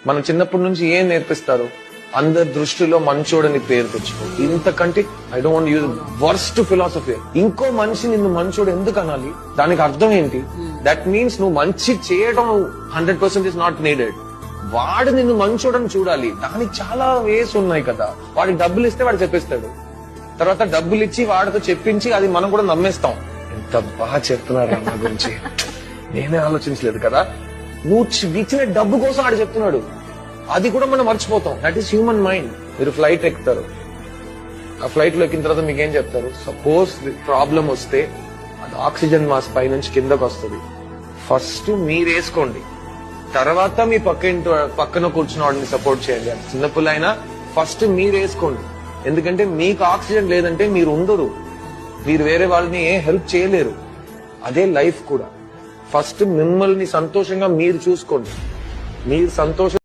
మనం చిన్నప్పటి నుంచి ఏం నేర్పిస్తారు? అందరి దృష్టిలో మంచోడని పేరు తెచ్చుకో. ఇంతకంటే I don't use worst philosophy. ఇంకో మనిషి నిన్ను మంచోడు ఎందుకు అనాలి? దానికి అర్థం ఏంటి? దట్ మీన్స్ నువ్వు మంచి చేయడం 100% ఇస్ నాట్ నీడెడ్. వాడు నిన్ను మంచోడని చూడాలి. దానికి చాలా వేస్ ఉన్నాయి కదా. వాడికి డబ్బులు ఇస్తే వాడు చెప్పేస్తాడు. తర్వాత డబ్బులు ఇచ్చి వాడితో చెప్పించి అది మనం కూడా నమ్మేస్తాం. ఎంత బాగా చెప్తున్నారు నా గురించి, నేనే ఆలోచించలేదు కదా. నువ్వు ఇచ్చిన డబ్బు కోసం ఆడు చెప్తున్నాడు, అది కూడా మనం మర్చిపోతాం. That is human mind. మీరు ఫ్లైట్ ఎక్కుతారు, ఆ ఫ్లైట్ లో ఎక్కిన తర్వాత మీకేం చెప్తారు? సపోజ్ ప్రాబ్లం వస్తే అది ఆక్సిజన్ మాస్క్ పై నుంచి కిందకు వస్తుంది. ఫస్ట్ మీరు వేసుకోండి, తర్వాత మీ పక్కన కూర్చున్న వాడిని సపోర్ట్ చేయండి. అది చిన్నపిల్లైనా ఫస్ట్ మీరు వేసుకోండి. ఎందుకంటే మీకు ఆక్సిజన్ లేదంటే మీరు ఉండరు, మీరు వేరే వాళ్ళని ఏ హెల్ప్ చేయలేరు. అదే లైఫ్ కూడా. ఫస్ట్ మిమ్మల్ని సంతోషంగా మీరు చూసుకోండి. మీరు సంతోషం